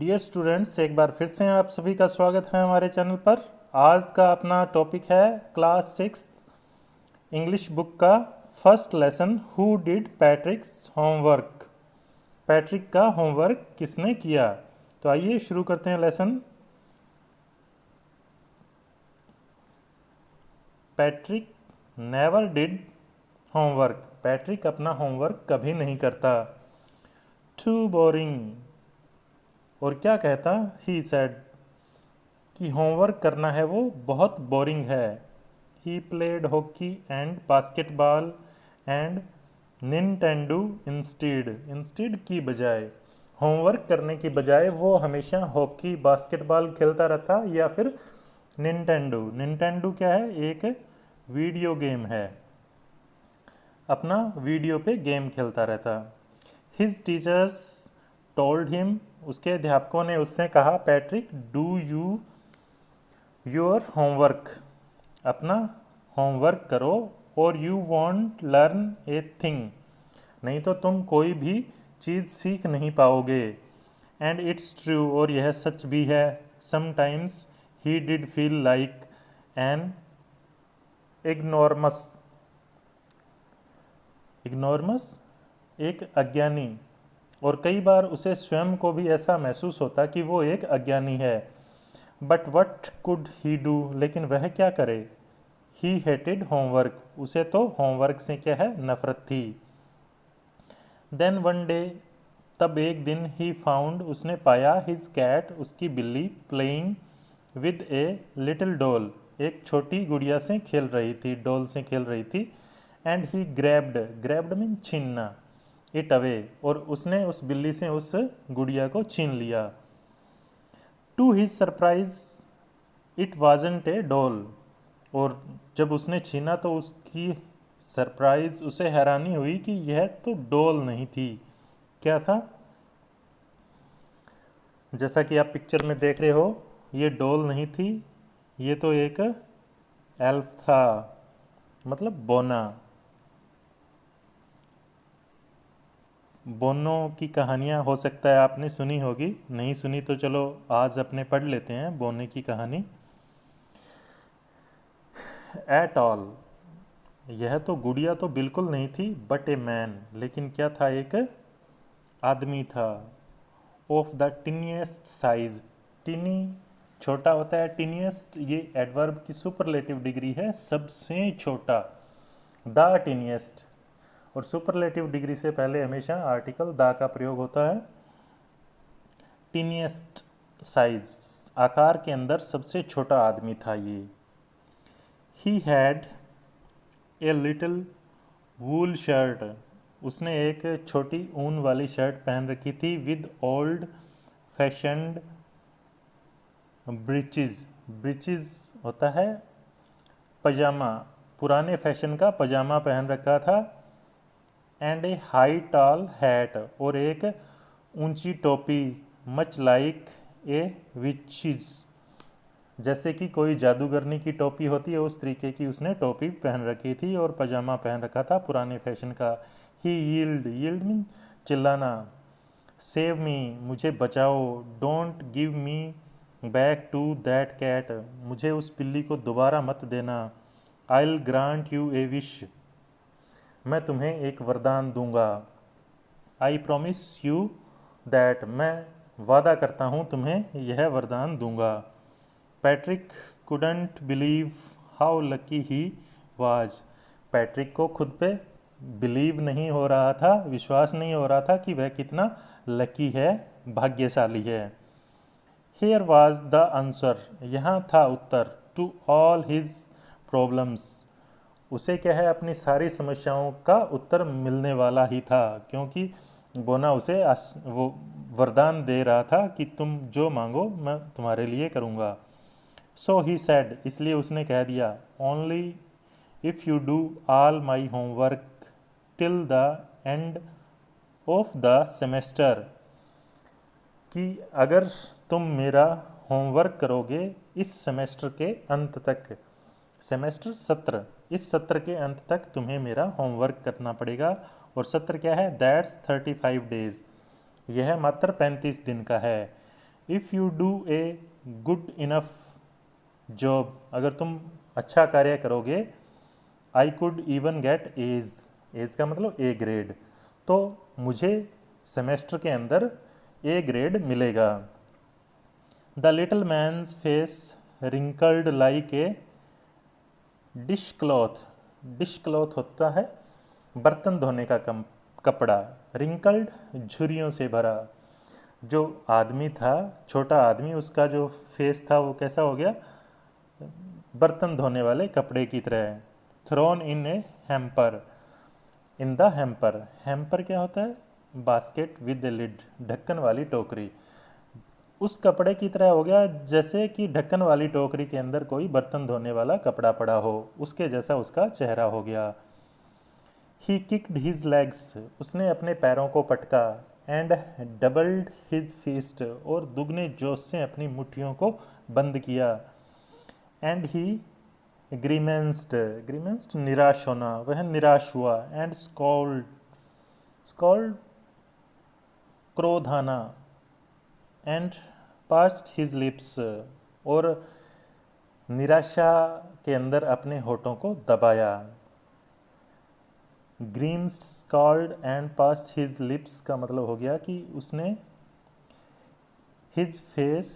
Dear students, एक बार फिर से आप सभी का स्वागत है हमारे चैनल पर। आज का अपना टॉपिक है क्लास 6 इंग्लिश बुक का first lesson, who did Patrick's homework. Patrick का होमवर्क किसने किया? तो आइए शुरू करते हैं lesson. Patrick never did homework. Patrick अपना होमवर्क कभी नहीं करता। Too boring. और क्या कहता? ही सेड कि होमवर्क करना है वो बहुत बोरिंग है। He played hockey and basketball and Nintendo instead. Instead की बजाय, होमवर्क करने की बजाय वो हमेशा हॉकी बास्केटबॉल खेलता रहता, या फिर निंटेंडो। निंटेंडो क्या है? एक वीडियो गेम है। अपना वीडियो पे गेम खेलता रहता। His teachers told him. उसके अध्यापकों ने उससे कहा, Patrick do you your homework. अपना होमवर्क करो, और you want learn a thing. नहीं तो तुम कोई भी चीज़ सीख नहीं पाओगे। And it's true. और यह सच भी है। Sometimes he did feel like an ignoramus. Ignoramus एक अज्ञानी। और कई बार उसे स्वयं को भी ऐसा महसूस होता कि वो एक अज्ञानी है। But what could he do. लेकिन वह क्या करे? He hated homework. उसे तो होमवर्क से क्या है? नफरत थी। Then one day. तब एक दिन ही फाउंड। उसने पाया हिज कैट। उसकी बिल्ली playing with a little doll. एक छोटी गुड़िया से खेल रही थी, डॉल से खेल रही थी। And he grabbed. Grabbed mean छीनना। It away. और उसने उस बिल्ली से उस गुड़िया को छीन लिया। To his surprise it wasn't a doll. और जब उसने छीना तो उसकी सरप्राइज, उसे हैरानी हुई कि यह तो डॉल नहीं थी। क्या था? जैसा कि आप पिक्चर में देख रहे हो, ये डॉल नहीं थी, ये तो एक एल्फ था, मतलब बोना। बोनो की कहानियाँ हो सकता है आपने सुनी होगी, नहीं सुनी तो चलो आज अपने पढ़ लेते हैं बोने की कहानी। At all. यह तो गुड़िया तो बिल्कुल नहीं थी, बट ए मैन। लेकिन क्या था? एक आदमी था। Of the tiniest size. Tiny छोटा होता है, टिनिएस्ट ये एडवर्ब की सुपरलेटिव डिग्री है, सबसे छोटा। द टिनिएस्ट। और सुपरलेटिव डिग्री से पहले हमेशा आर्टिकल द का प्रयोग होता है। टिनिएस्ट साइज, आकार के अंदर सबसे छोटा आदमी था ये। He had a little wool shirt. उसने एक छोटी ऊन वाली शर्ट पहन रखी थी। With old fashioned breaches. Breaches होता है पजामा, पुराने फैशन का पजामा पहन रखा था। And a high tall hat. और एक ऊंची टोपी। Much like a witches. जैसे कि कोई जादूगरनी की टोपी होती है, उस तरीके की उसने टोपी पहन रखी थी और पजामा पहन रखा था पुराने फैशन का। He yield. यील्ड मीन चिल्लाना। सेव मी, मुझे बचाओ। Don't give me back to that cat. मुझे उस बिल्ली को दोबारा मत देना। I grant you a wish. मैं तुम्हें एक वरदान दूंगा। I promise you that. मैं वादा करता हूँ तुम्हें यह वरदान दूंगा। Patrick couldn't believe how lucky he was. Patrick को खुद पे बिलीव नहीं हो रहा था, विश्वास नहीं हो रहा था कि वह कितना लकी है, भाग्यशाली है। Here was the answer. यहाँ था उत्तर। To all his problems. उसे क्या है? अपनी सारी समस्याओं का उत्तर मिलने वाला ही था, क्योंकि बोना उसे वो वरदान दे रहा था कि तुम जो मांगो मैं तुम्हारे लिए करूँगा। सो ही सेड। इसलिए उसने कह दिया, only if you do all my homework till the end of the semester. कि अगर तुम मेरा होमवर्क करोगे इस सेमेस्टर के अंत तक। सेमेस्टर सत्र। इस सत्र के अंत तक तुम्हें मेरा होमवर्क करना पड़ेगा। और सत्र क्या है? That's 35 days. यह मात्र 35 दिन का है। If you do a good enough job, अगर तुम अच्छा कार्य करोगे, I could even get A's, A's का मतलब ए ग्रेड, तो मुझे सेमेस्टर के अंदर ए ग्रेड मिलेगा। The little man's face wrinkled like a dish cloth, dish cloth होता है बर्तन धोने का कपड़ा, रिंकल्ड झुर्रियों से भरा। जो आदमी था, छोटा आदमी, उसका जो फेस था वो कैसा हो गया, बर्तन धोने वाले कपड़े की तरह। Thrown in a hamper, in the hamper, hamper क्या होता है, बास्केट विद ए लिड, ढक्कन वाली टोकरी, उस कपड़े की तरह हो गया जैसे कि ढक्कन वाली टोकरी के अंदर कोई बर्तन धोने वाला कपड़ा पड़ा हो, उसके जैसा उसका चेहरा हो गया। ही किक्ड हिज लेग्स, उसने अपने पैरों को पटका, एंड डबल्ड हिज फिस्ट, और दुगने जोश से अपनी मुट्ठियों को बंद किया। एंड ही ग्रीमेंस्ड, ग्रीमेंस्ड निराश होना, वह निराश हुआ। एंड स्कॉल्ड, स्कॉल्ड क्रोध आना। एंड पास्ट हिज लिप्स, और निराशा के अंदर अपने होठों को दबाया। Grimes scowled and pursed his lips का मतलब हो गया कि उसने, his face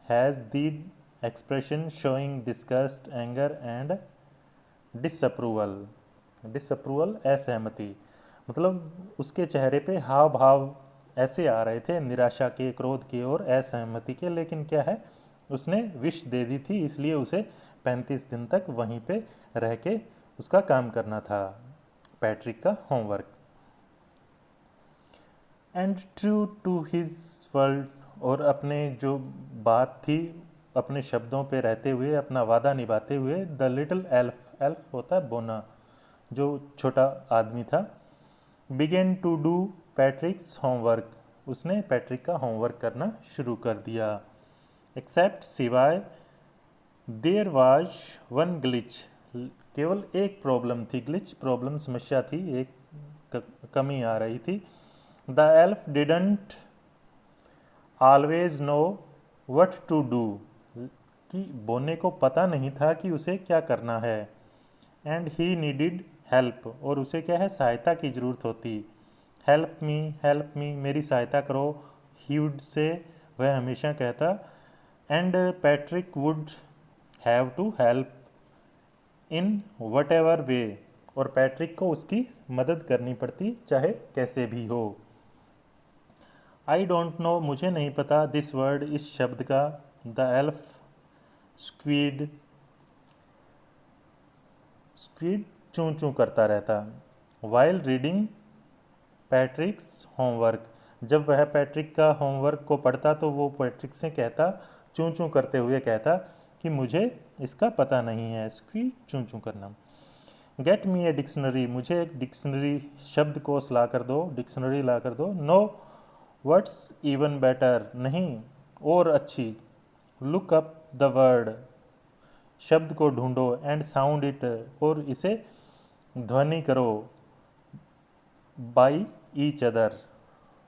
has the expression showing disgust, anger and disapproval, disapproval असहमति, मतलब उसके चेहरे पे हाव भाव ऐसे आ रहे थे, निराशा के, क्रोध के और असहमति के, लेकिन क्या है, उसने विश दे दी थी, इसलिए उसे 35 दिन तक वहीं पे रह के उसका काम करना था, पैट्रिक का homework. And true to his world, और अपने जो बात थी, अपने शब्दों पे रहते हुए, अपना वादा निभाते हुए, द लिटिल एल्फ, एल्फ होता है बोना, जो छोटा आदमी था, began to do Patrick's homework, उसने पैट्रिक का होमवर्क करना शुरू कर दिया। एक्सेप्ट, सिवाय, देयर वाज वन ग्लिच, केवल एक प्रॉब्लम थी, ग्लिच प्रॉब्लम समस्या थी, एक कमी आ रही थी। The elf didn't always know what to do, कि बोने को पता नहीं था कि उसे क्या करना है। एंड ही नीडिड हेल्प, और उसे क्या है, सहायता की ज़रूरत होती। हेल्प मी, मेरी सहायता करो, ही वुड से, वह हमेशा कहता। And Patrick would have to help in whatever way, और पैट्रिक को उसकी मदद करनी पड़ती, चाहे कैसे भी हो। आई डोंट नो, मुझे नहीं पता, दिस वर्ड, इस शब्द का। द एल्फ स्क्वीड, स्क्वीड चूं चूं करता रहता। वाइल रीडिंग पैट्रिक्स होमवर्क, जब वह पैट्रिक का होमवर्क को पढ़ता तो वो पैट्रिक से कहता, चूं चूं करते हुए कहता कि मुझे इसका पता नहीं है, स्क्वीड चूं चूं करना। गेट मी ए डिक्शनरी, मुझे एक डिक्शनरी, शब्दकोश ला कर दो, डिक्शनरी ला कर दो। नो वर्ड्स इवन बेटर, नहीं और अच्छी। लुक अप द वर्ड, शब्द को ढूंढो। एंड साउंड इट, और इसे ध्वनि करो। By each other,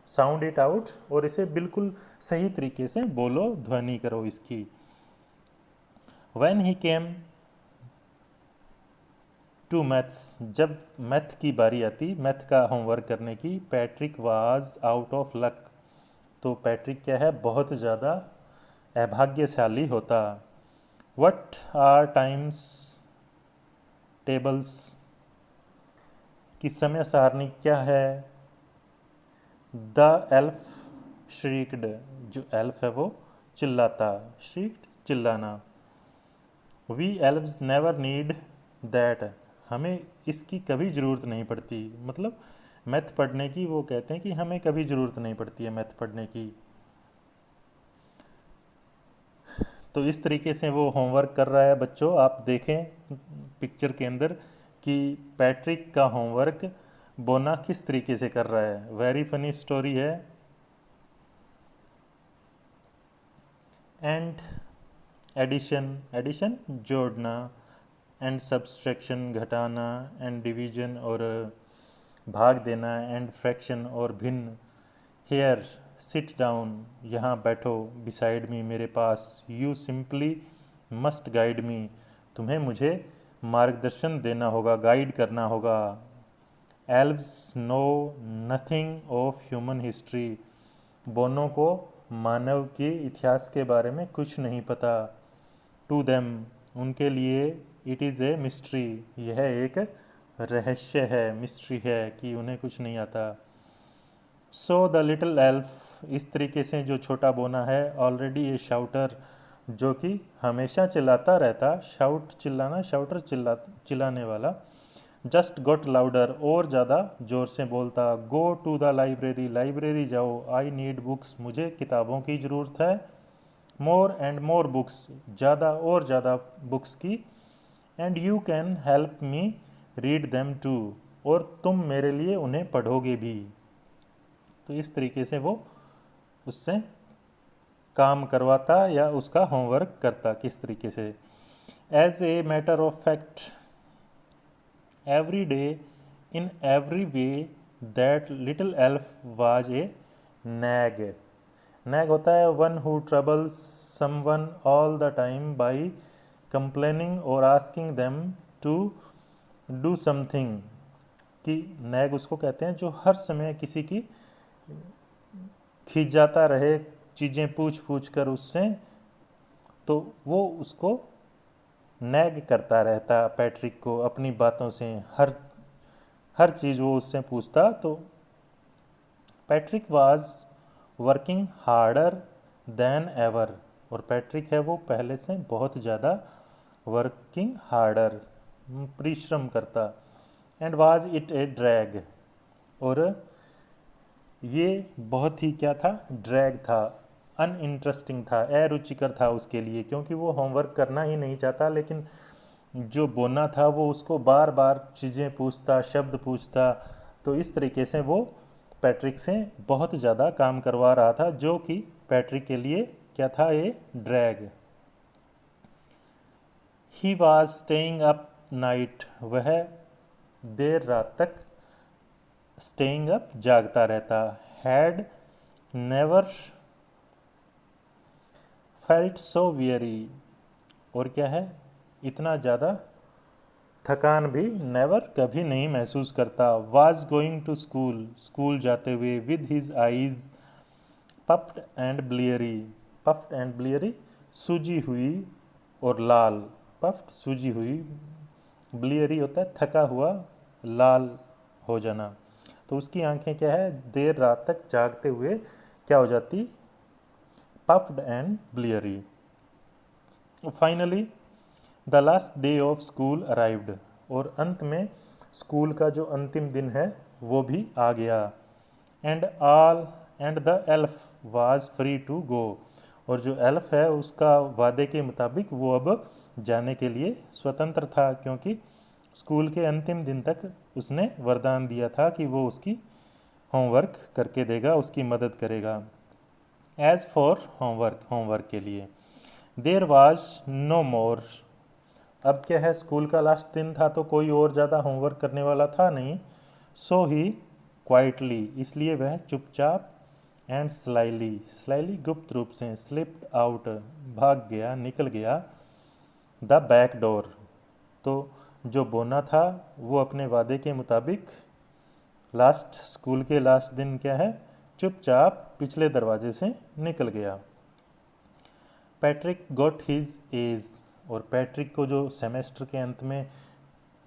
sound it out, और इसे बिल्कुल सही तरीके से बोलो, ध्वनि करो इसकी। When he came to maths, जब मैथ की बारी आती, मैथ का होमवर्क करने की, Patrick was out of luck, तो पैट्रिक क्या है, बहुत ज़्यादा अभाग्यशाली होता। व्हाट आर टाइम्स टेबल्स, की समय सारणी क्या है। द एल्फ श्रीक्ड, जो एल्फ है वो चिल्लाता, श्रीक्ड चिल्लाना। We elves never need that, हमें इसकी कभी ज़रूरत नहीं पड़ती, मतलब मैथ पढ़ने की, वो कहते हैं कि हमें कभी ज़रूरत नहीं पड़ती है मैथ पढ़ने की। तो इस तरीके से वो होमवर्क कर रहा है बच्चों, आप देखें पिक्चर के अंदर कि पैट्रिक का होमवर्क बोना किस तरीके से कर रहा है, वेरी फनी स्टोरी है। एंड एडिशन, एडिशन जोड़ना, एंड सब्सट्रैक्शन घटाना, एंड डिवीजन और भाग देना, एंड फ्रैक्शन और भिन्न। हेयर सिट डाउन, यहाँ बैठो, बिसाइड मी, मेरे पास, you simply must guide me, तुम्हें मुझे मार्गदर्शन देना होगा, गाइड करना होगा। Elves know nothing of human history, बोनों को मानव के इतिहास के बारे में कुछ नहीं पता। टू देम, उनके लिए, इट इज़ ए मिस्ट्री, यह एक रहस्य है, मिस्ट्री है कि उन्हें कुछ नहीं आता। सो द लिटिल एल्फ, इस तरीके से जो छोटा बोना है, ऑलरेडी ए शाउटर, जो कि हमेशा चिल्लाता रहता, शाउट चिल्लाना, शाउटर चिल्लाने वाला, जस्ट गॉट लाउडर, और ज़्यादा ज़ोर से बोलता। Go to the library, library जाओ। आई नीड बुक्स, मुझे किताबों की ज़रूरत है। मोर एंड मोर बुक्स, ज़्यादा और ज़्यादा बुक्स की। And you can help me read them too, और तुम मेरे लिए उन्हें पढ़ोगे भी। तो इस तरीके से वो उससे काम करवाता या उसका होमवर्क करता, किस तरीके से। As a matter of fact, every day, in every way, that little elf was a nag. Nag होता है one who troubles someone all the time by complaining और asking them to do something. कि nag उसको कहते हैं जो हर समय किसी की खींच रहे, चीज़ें पूछ पूछ कर उससे, तो वो उसको नैग करता रहता पैट्रिक को अपनी बातों से, हर चीज़ वो उससे पूछता। तो Patrick was working harder than ever, और पैट्रिक है वो पहले से बहुत ज़्यादा वर्किंग हार्डर, परिश्रम करता। And was it A drag, और ये बहुत ही क्या था, ड्रैग था, अनइंटरेस्टिंग था, अरुचिकर था उसके लिए, क्योंकि वो होमवर्क करना ही नहीं चाहता, लेकिन जो बोना था वो उसको बार बार चीज़ें पूछता, शब्द पूछता। तो इस तरीके से वो पैट्रिक से बहुत ज़्यादा काम करवा रहा था, जो कि पैट्रिक के लिए क्या था, ये drag. He was staying up night, वह देर रात तक स्टेइंग अप, जागता रहता। Had never felt so weary, और क्या है, इतना ज़्यादा थकान भी नेवर, कभी नहीं महसूस करता। Was going to school, school जाते हुए, with his eyes puffed and bleary, puffed and bleary, सूजी हुई और लाल, पफ्ड सूजी हुई, ब्लियरी होता है थका हुआ, लाल हो जाना। तो उसकी आंखें क्या है, देर रात तक जागते हुए क्या हो जाती, puffed and bleary. Finally the last day of school arrived, और अंत में स्कूल का जो अंतिम दिन है वो भी आ गया। And the elf was free to go, और जो एल्फ है उसका वादे के मुताबिक वो अब जाने के लिए स्वतंत्र था, क्योंकि स्कूल के अंतिम दिन तक उसने वरदान दिया था कि वो उसकी होमवर्क करके देगा, उसकी मदद करेगा। एज फॉर होमवर्क, होमवर्क के लिए। देर वाज नो मोर, अब क्या है, स्कूल का लास्ट दिन था तो कोई और ज़्यादा होमवर्क करने वाला था नहीं। सो ही क्वाइटली, इसलिए वह चुपचाप, एंड स्लाइली, स्लाइली गुप्त रूप से, स्लिप्ड आउट, भाग गया, निकल गया, द बैक डोर। तो जो बोना था वो अपने वादे के मुताबिक लास्ट, स्कूल के लास्ट दिन क्या है, चुपचाप पिछले दरवाजे से निकल गया। पैट्रिक गॉट हिज एज, और पैट्रिक को जो सेमेस्टर के अंत में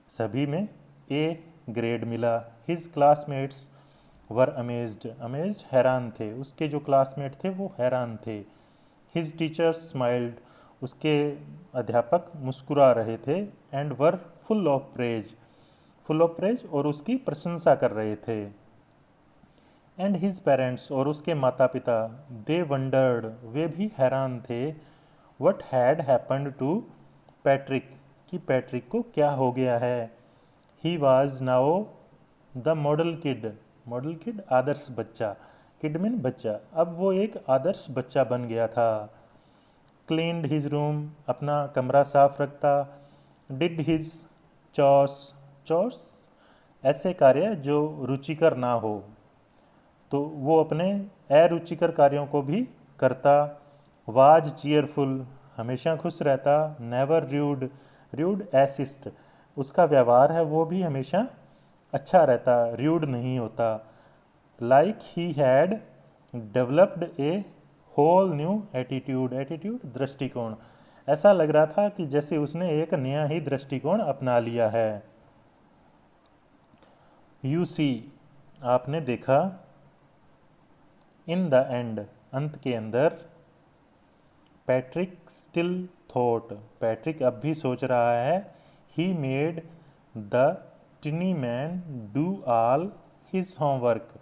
सभी में ए ग्रेड मिला। हिज क्लासमेट्स वर अमेज्ड, अमेज्ड हैरान थे, उसके जो क्लासमेट थे वो हैरान थे। हिज टीचर्स स्माइल्ड, उसके अध्यापक मुस्कुरा रहे थे। And were full of praise, full of praise, और उसकी प्रशंसा कर रहे थे। एंड हिज पेरेंट्स, और उसके माता पिता, दे वंडर्ड, वे भी हैरान थे, what had happened to Patrick, कि पैट्रिक को क्या हो गया है। He was now the model kid, model kid आदर्श बच्चा, किड मीन बच्चा, अब वो एक आदर्श बच्चा बन गया था। क्लीन्ड हिज रूम, अपना कमरा साफ रखता। डिड हिज चॉर्स, चॉर्स ऐसे कार्य जो रुचिकर ना हो, तो वो अपने अरुचिकर कार्यों को भी करता। वाज चीयरफुल, हमेशा खुश रहता। नेवर र्यूड, र्यूड एसिस्ट, उसका व्यवहार है वो भी हमेशा अच्छा रहता, र्यूड नहीं होता। Like he had developed a whole new attitude, attitude दृष्टिकोण, ऐसा लग रहा था कि जैसे उसने एक नया ही दृष्टिकोण अपना लिया है। यू सी, आपने देखा। इन द एंड, अंत के अंदर। पैट्रिक स्टिल थॉट, पैट्रिक अब भी सोच रहा है। He made the टिनी man do all his homework,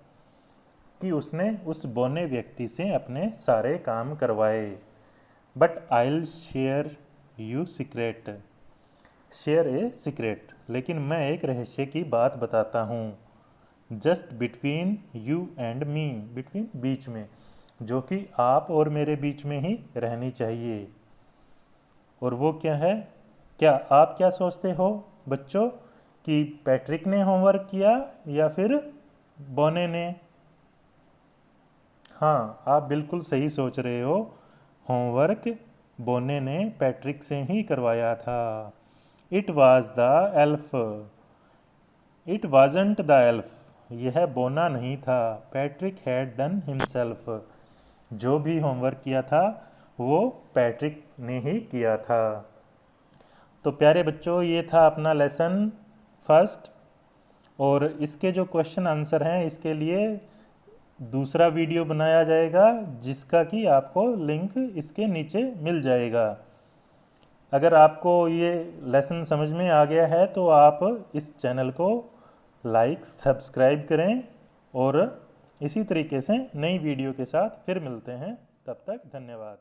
कि उसने उस बौने व्यक्ति से अपने सारे काम करवाए। But I'll share you secret, share a secret, लेकिन मैं एक रहस्य की बात बताता हूँ। Just between you and me, between बीच में, जो कि आप और मेरे बीच में ही रहनी चाहिए। और वो क्या है? क्या आप क्या सोचते हो बच्चों कि पैट्रिक ने होमवर्क किया या फिर बौने ने? हाँ, आप बिल्कुल सही सोच रहे हो। होमवर्क बौने ने पैट्रिक से ही करवाया था। It was the elf, it wasn't the elf, यह बोना नहीं था। पैट्रिक हैड डन हिमसेल्फ, जो भी होमवर्क किया था वो पैट्रिक ने ही किया था। तो प्यारे बच्चों, ये था अपना लेसन फर्स्ट, और इसके जो क्वेश्चन आंसर हैं इसके लिए दूसरा वीडियो बनाया जाएगा, जिसका कि आपको लिंक इसके नीचे मिल जाएगा। अगर आपको ये लेसन समझ में आ गया है तो आप इस चैनल को लाइक सब्सक्राइब करें, और इसी तरीके से नई वीडियो के साथ फिर मिलते हैं। तब तक धन्यवाद।